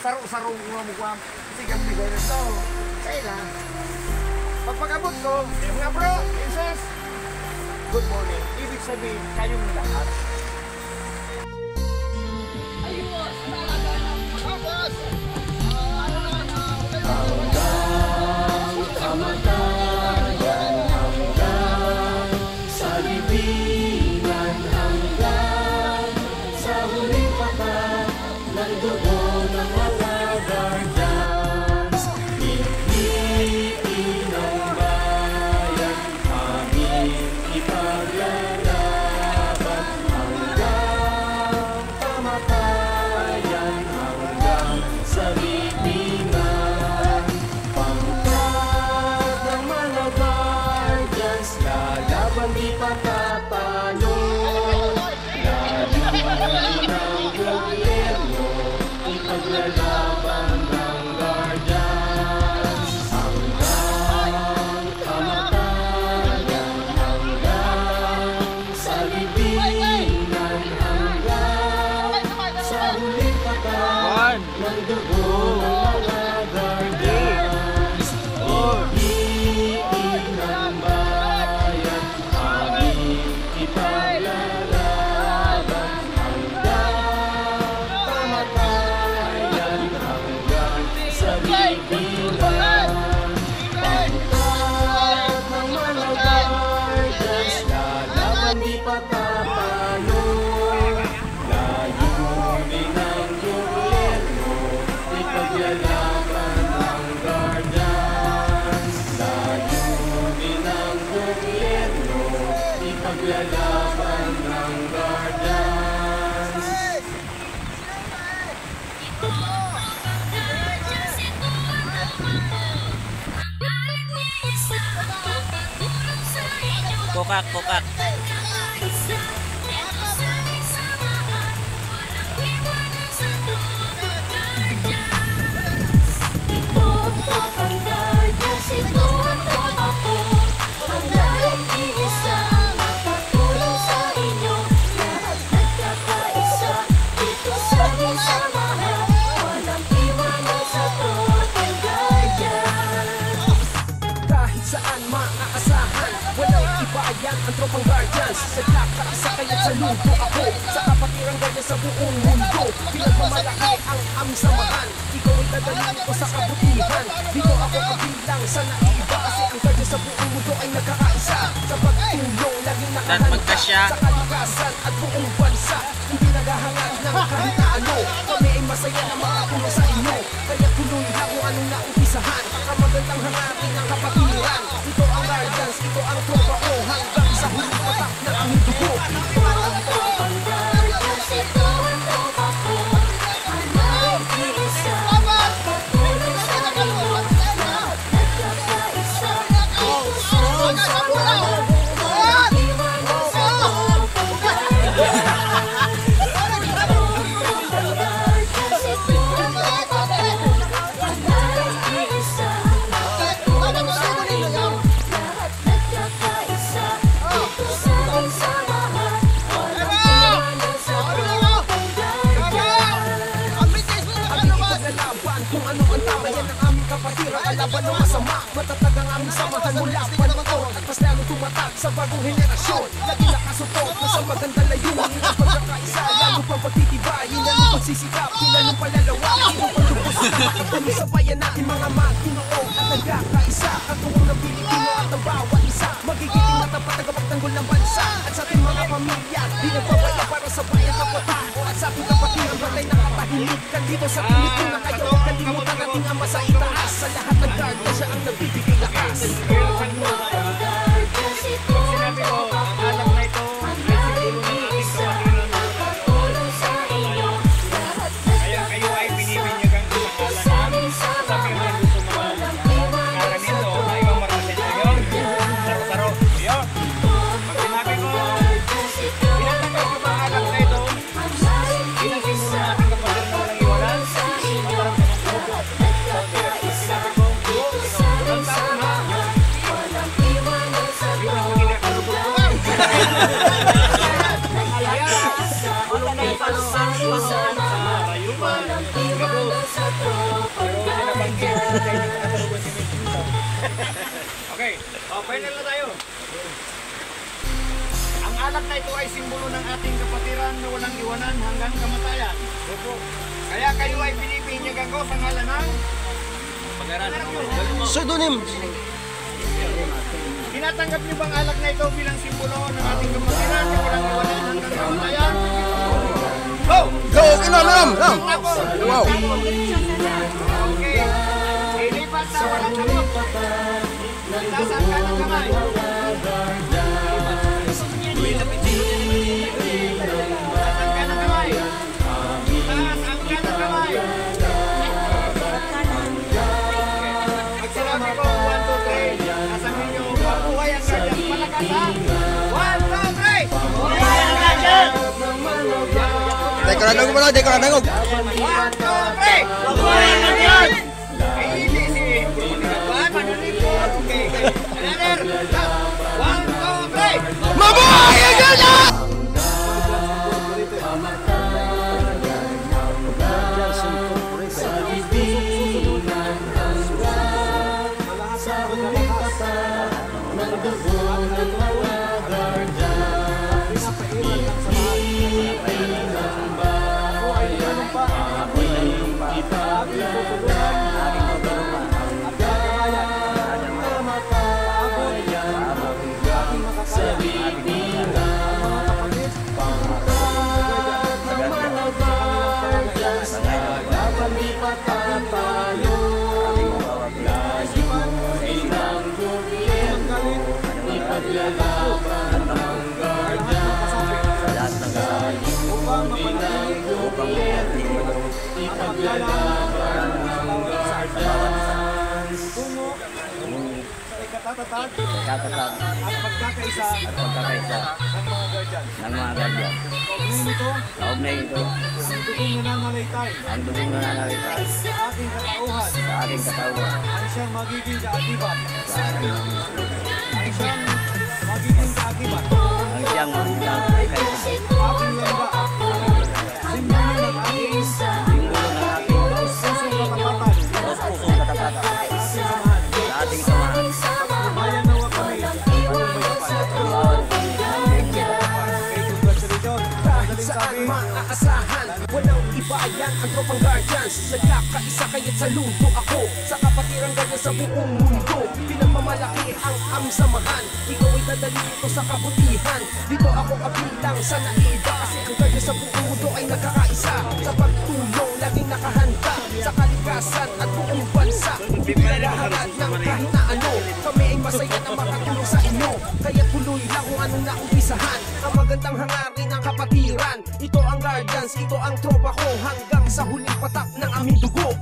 saro-saro mga mukha. Kasi kami ko nito. Kaya lang. Pagpagabot ko, mga bro, princess, good morning. Ibig sabihin, kayong lahat. Ayos! Talaga na! Tapos! Kamatayan hanggang sa libingan hanggang sa huling patak ng dugo ng mga guardians. Ipitin ng bayan aming ipaglalaban hanggang kamatayan hanggang sa libingan. Pangkat ng mga guardians lalaban di patatalo. Layunin ng gobyerno ipaglalaban ng guardians hanggang kamatayan hanggang sa libingan hanggang sa huling patak ng dugo ng mga guardians. Ipitin ng bayan aming ipaglalaban hanggang kamatayan hanggang sa libingan. Pangkat ng mga guardians lalaban di patatalo. Layunin ng gobyerno ipaglalaban ng guardians. Layunin ng gobyerno ipaglalaban ng guardians. Kokak, kokak. Kahit saan maaasahan, walang ibayan ang tropang guardians. Sa kaya't saludo ako sa kapatirang guardians sa buong mundo. Pinagmamalaki ang aming samahan, ikaw ay dadalhin ko sa kabutihan. Dito ako kabilang sa naiiba kasi ang guardians sa buong mundo ay nagkakaisa. Sa pagtulong, laging nakahanda sa kalikasan at buong bansa. Hindi naghahangad ng kahit na ano. Kami ay masaya na makatulong sa inyo. Kaya tuloy ha kung anong naumpisahan. Ang magandang hangarin ng kapatiran. Ito ang guardians, ito ang tropa ko. Hanggang sa huling patak ng aming dugo. Ito ang tropang guardians, ito ang tropa ko. Ang nag-iisa, makatulong sa inyo. Lahat nagkakaisa, ito sa samahan. Walang iwanan sa tropang guardians. Kung ano ang tama, yan ang aming kapatiran. Kalaban ng masama, matatag ang aming samahan mula pa noon. At mas lalo tumatak sa bagong henerasyon. Lagi nakasupport na sa magandang layunin. Ang pagkakaisa, lalo pang pagtitibayin. Lalo pagsisikap, lalong palalawa. Lalong pagtubos na makikita sa bayan natin mga magtinoo at nagkakaisa. Ang tuwang ng Pilipino at ang bawat isa. Magigiting matapat ang kapagtanggol ng bansa. At sa ating mga pamilya, di nagbabaya para sa bayan kapatao. At sa ating kapatiran, batay na katahimik. Dito sa pinito na kayo, huwag kalimutan natin ang masa itaas. Sa lahat ng guardians, siya ang nagbibigay lakas. Sinabi ko, alam na ito, nagsisilong ng ating kapatiran ng makatulong sa inyo. Kaya kayo ay binibinyagang kumakalan sa mga gusto mga karan nito na ibang marasin ngayon. Saro-saro. Iyo. Pag sinabi ko, pinatanggal ko ba alam na ito? Pinasimulan natin kapatid na walang iwanan. Matarang ka ng grupo. Sinabi ko, walang tao na. Okay, final na tayo. Ang alak na ito ay simbolo ng ating kapatiran na walang iwanan hanggang kamatayan. Kaya kayo ay pinipinyagan ko sa ngalan ng Pseudonym. Tinatanggap niyo bang alak na ito bilang simbolo ng ating kapatiran na walang iwanan hanggang kamatayan? Go! Go! Inom! Wow! Okay. Ilipat na walang kamot. Itasan ka ng kamay. Itasan ka ng kamay. Itasan ka ng kamay. Pag sinabi ko 1, 2, 3, sasabihin niyo, mabuhay ang guardian. Malakas ha? 1, 2, 3! Mabuhay ang guardian! Deko na nangog mo na, deko na nangog. 1, 2, 3! Mabuhay ang guardian! Eh, hindi si Buwan, manunipot. Okay. Another. 1, 2, 3! Mabuhay ang guardian! Katatag At pagkakaisa ng mga guardian. Kaugnay ito Ang dugong nananalaytay ang dugong nananalita sa ating katauhan sa ating katauhan ang siyang magiging kaakibat. sa ating Ang siyang magiging kaakibat. ang siyang magiging kaibigan. Aking landa. Simbolo ng ating Simbolo ng ating pusong katapatan. pusong katapatan sa ating samahan. Bayan nawa kami. Saan maaasahan? Walang iba yan ang tropang guardians. Nagkakaisa kaya't saludo ako sa kapatiran ganyan sa buong mundo. Pinagmamalaki ang samahan. Ikaw ay dadali dito sa kabutihan. Dito ako kabilang sa naiba, kasi ang guardian sa buong mundo ay nagkakaisa. Sa pagtulong laging nakahanda sa kalikasan at buong bansa. Hindi pinalahangat ng kahit na ano. Kami ay masaya na makatulong sa inyo. Kaya tuloy lang kung anong naumpisahan. Ang magandang hangarin ng kapatiran. Ito ang guardians, ito ang tropa ko, hanggang sa huling patak ng aming dugo.